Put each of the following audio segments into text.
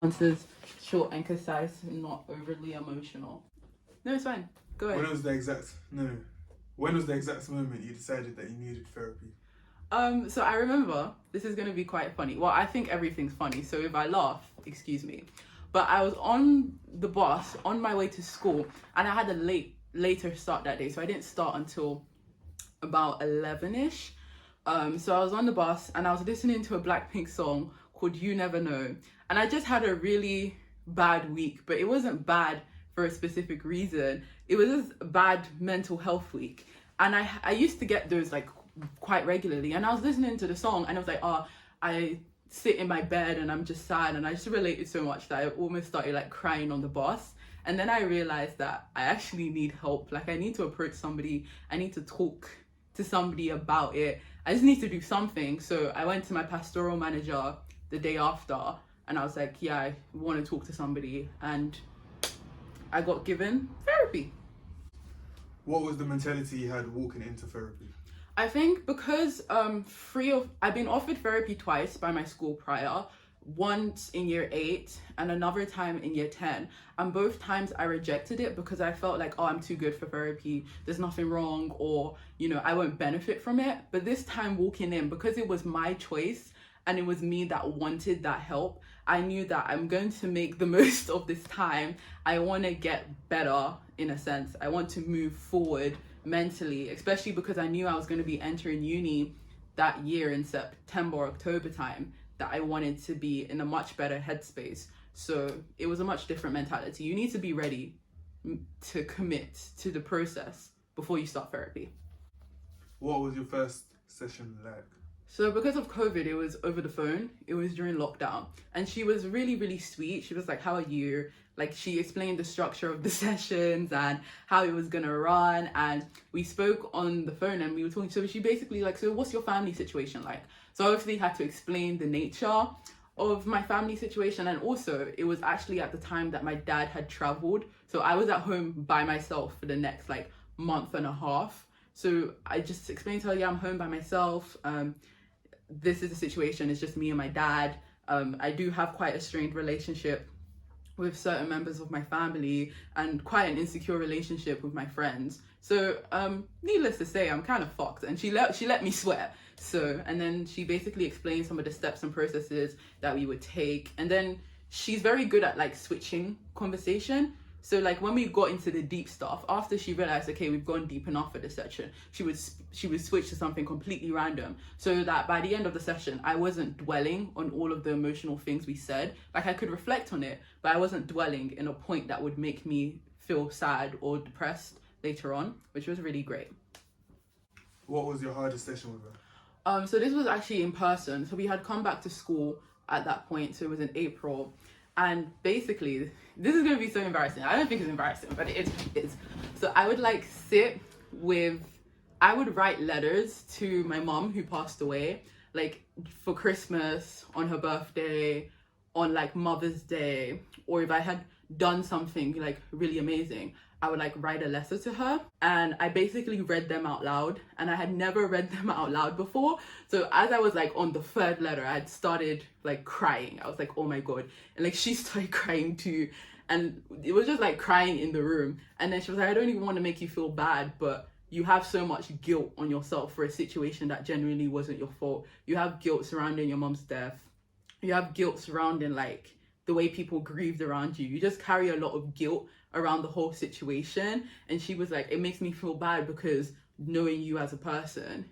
Answers short and concise, not overly emotional. No, it's fine. Go ahead. When was the exact When was the exact moment you decided that you needed therapy? So I remember, this is gonna be quite funny. Well, I think everything's funny, so if I laugh, excuse me. But I was on the bus on my way to school, and I had a later start that day, so I didn't start until about 11ish. So I was on the bus and I was listening to a Blackpink song called You Never Know, and I just had a really bad week, but it wasn't bad for a specific reason. It was just a bad mental health week, and I used to get those like quite regularly, and I was listening to the song and I was like, oh, I sit in my bed and I'm just sad, and I just related so much that I almost started like crying on the bus. And then I realized that I actually need help. Like, I need to approach somebody, I need to talk to somebody about it. I just need to do something. So I went to my pastoral manager the day after and I was like, yeah, I want to talk to somebody, and I got given therapy. What was the mentality you had walking into therapy? I think because I've been offered therapy twice by my school prior, once in year 8 and another time in year 10, and both times I rejected it because I felt like, oh, I'm too good for therapy, there's nothing wrong, or I won't benefit from it. But this time walking in, because it was my choice and it was me that wanted that help, I knew that I'm going to make the most of this time. I want to get better, in a sense. I want to move forward mentally, especially because I knew I was going to be entering uni that year in September, October time, that I wanted to be in a much better headspace. So it was a much different mentality. You need to be ready to commit to the process before you start therapy. What was your first session like? So because of COVID, it was over the phone. It was during lockdown. And she was really, really sweet. She was like, how are you? Like, she explained the structure of the sessions and how it was gonna run. And we spoke on the phone and we were talking. So she basically like, so what's your family situation like? So I obviously had to explain the nature of my family situation. And also it was actually at the time that my dad had traveled. So I was at home by myself for the next like month and a half. So I just explained to her, yeah, I'm home by myself. This is the situation, it's just me and my dad. I do have quite a strained relationship with certain members of my family and quite an insecure relationship with my friends. So needless to say, I'm kind of fucked, and she let me swear. So, and then she basically explained some of the steps and processes that we would take. And then she's very good at like switching conversation. So like when we got into the deep stuff, after she realized, okay, we've gone deep enough for this section, she would switch to something completely random, so that by the end of the session, I wasn't dwelling on all of the emotional things we said. Like, I could reflect on it, but I wasn't dwelling in a point that would make me feel sad or depressed later on, which was really great. What was your hardest session with her? So this was actually in person. So we had come back to school at that point. So it was in April. And basically, this is going to be so embarrassing. I don't think it's embarrassing, but it is. So I would like I would write letters to my mom who passed away, like for Christmas, on her birthday, on like Mother's Day, or if I had done something like really amazing, I would like write a letter to her, and I basically read them out loud, and I had never read them out loud before. So as I was like on the third letter, I had started like crying. I was like, oh my God. And like she started crying too. And it was just like crying in the room. And then she was like, I don't even want to make you feel bad, but you have so much guilt on yourself for a situation that genuinely wasn't your fault. You have guilt surrounding your mom's death. You have guilt surrounding like the way people grieved around you. You just carry a lot of guilt around the whole situation. And she was like, it makes me feel bad because knowing you as a person,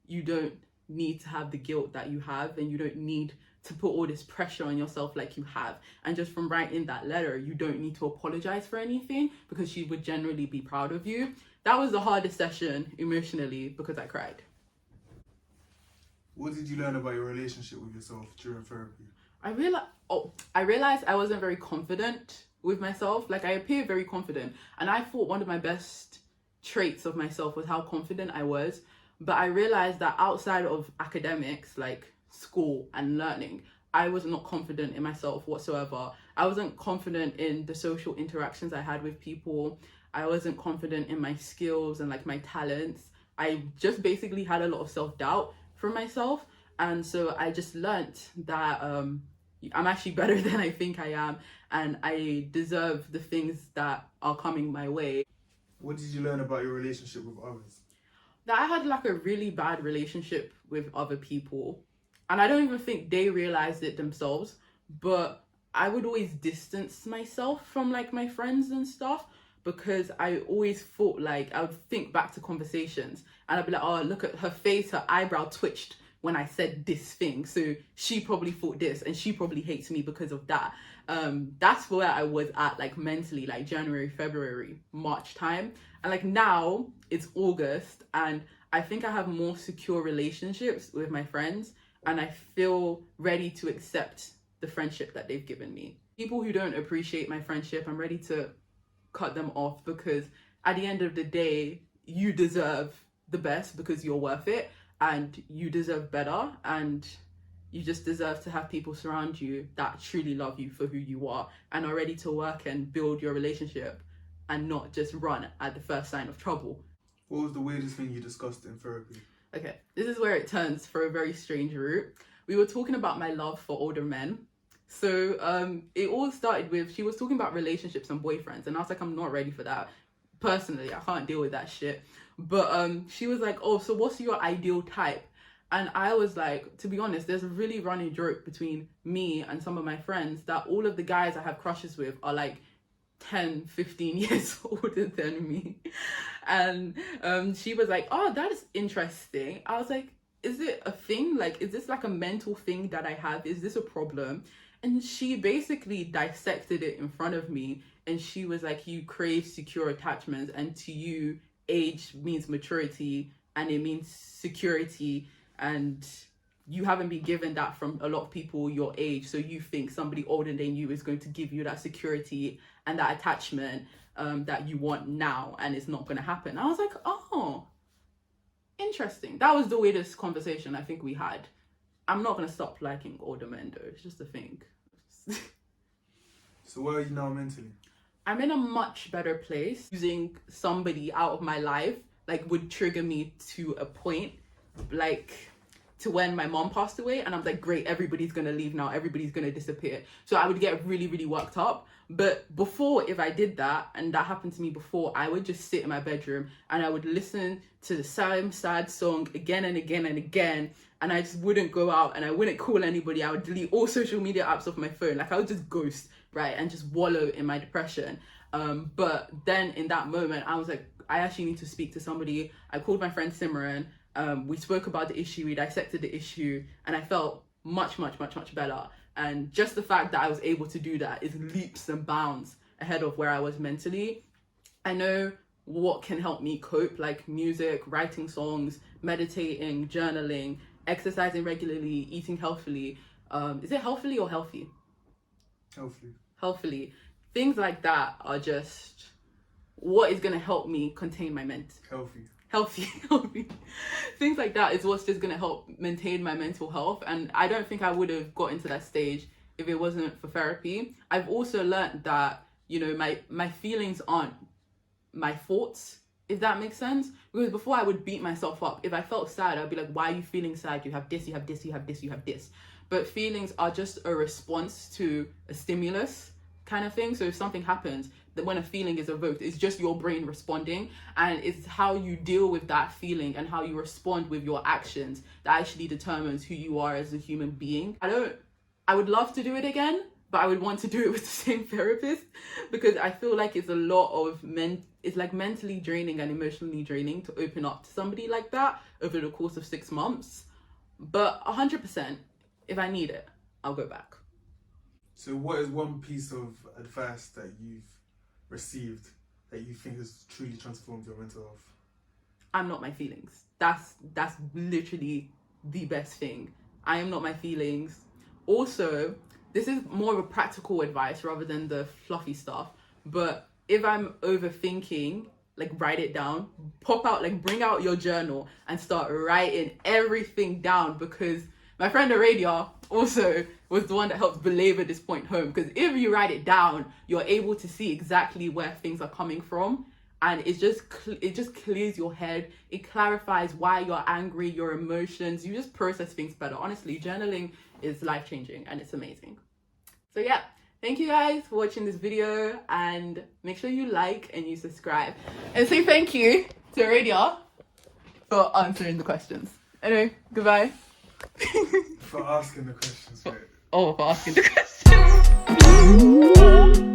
you don't need to have the guilt that you have, and you don't need to put all this pressure on yourself like you have. And just from writing that letter, you don't need to apologize for anything, because she would generally be proud of you. That was the hardest session emotionally, because I cried. What did you learn about your relationship with yourself during therapy? I realized I wasn't very confident with myself. Like, I appeared very confident, and I thought one of my best traits of myself was how confident I was. But I realized that outside of academics, like school and learning, I was not confident in myself whatsoever. I wasn't confident in the social interactions I had with people. I wasn't confident in my skills and like my talents. I just basically had a lot of self-doubt for myself. And so I just learnt that I'm actually better than I think I am, and I deserve the things that are coming my way. What did you learn about your relationship with others? That I had like a really bad relationship with other people, and I don't even think they realized it themselves, but I would always distance myself from like my friends and stuff, because I always thought, like, I would think back to conversations and I'd be like, oh, look at her face, her eyebrow twitched when I said this thing, so she probably thought this and she probably hates me because of that. That's where I was at, like, mentally, like January, February, March time. And like now it's August, and I think I have more secure relationships with my friends, and I feel ready to accept the friendship that they've given me. People who don't appreciate my friendship, I'm ready to cut them off, because at the end of the day, you deserve the best because you're worth it, and you deserve better, and you just deserve to have people surround you that truly love you for who you are and are ready to work and build your relationship and not just run at the first sign of trouble. What was the weirdest thing you discussed in therapy? Okay, this is where it turns for a very strange route. We were talking about my love for older men. So it all started with, she was talking about relationships and boyfriends, and I was like, I'm not ready for that. Personally, I can't deal with that shit. But she was like, oh, so what's your ideal type? And I was like, to be honest, there's a really running joke between me and some of my friends that all of the guys I have crushes with are like 10, 15 years older than me. And she was like, oh, that is interesting. I was like, is it a thing? Like, is this like a mental thing that I have? Is this a problem? And she basically dissected it in front of me, and she was like, you crave secure attachments, and to you, age means maturity and it means security, and you haven't been given that from a lot of people your age, so you think somebody older than you is going to give you that security and that attachment that you want now, and it's not going to happen. I was like, oh, interesting. That was the weirdest conversation I think we had. I'm not going to stop liking older men though, it's just a thing. So where are you now mentally? I'm in a much better place. Losing somebody out of my life like would trigger me to a point, like to when my mom passed away, and I was like, great, everybody's gonna leave now, everybody's gonna disappear. So I would get really, really worked up. But before, if I did that, and that happened to me before, I would just sit in my bedroom and I would listen to the same sad song again and again and again, and I just wouldn't go out and I wouldn't call anybody. I would delete all social media apps off my phone. Like, I would just ghost, right, and just wallow in my depression. But then in that moment, I was like, I actually need to speak to somebody. I called my friend Simran. We spoke about the issue, we dissected the issue, and I felt much, much, much, much better. And just the fact that I was able to do that is leaps and bounds ahead of where I was mentally. I know what can help me cope, like music, writing songs, meditating, journaling, exercising regularly, eating healthily. Is it healthily or healthy? Healthily. Things like that are just what is going to help me contain my healthy. Things like that is what's just going to help maintain my mental health. And I don't think I would have got into that stage if it wasn't for therapy. I've also learned that, you know, my feelings aren't my thoughts, if that makes sense. Because before I would beat myself up. If I felt sad, I'd be like, why are you feeling sad? You have this, you have this, you have this, you have this. But feelings are just a response to a stimulus kind of thing. So if something happens, that when a feeling is evoked, it's just your brain responding, and it's how you deal with that feeling and how you respond with your actions that actually determines who you are as a human being. I would love to do it again, but I would want to do it with the same therapist, because I feel like it's a lot of it's like mentally draining and emotionally draining to open up to somebody like that over the course of 6 months. But 100%, if I need it, I'll go back. So what is one piece of advice that you've received that you think has truly transformed your mental health? I'm not my feelings. That's literally the best thing. I am not my feelings. Also, this is more of a practical advice rather than the fluffy stuff, but if I'm overthinking, like, write it down. Bring out your journal and start writing everything down, because my friend Aradia also was the one that helped belabor this point home, because if you write it down, you're able to see exactly where things are coming from, and it just clears your head. It clarifies why you're angry, your emotions. You just process things better. Honestly, journaling is life-changing and it's amazing. So yeah, thank you guys for watching this video, and make sure you like and you subscribe, and say thank you to Aradia for answering the questions. Anyway, goodbye. For asking the questions, mate. Oh, for asking the questions.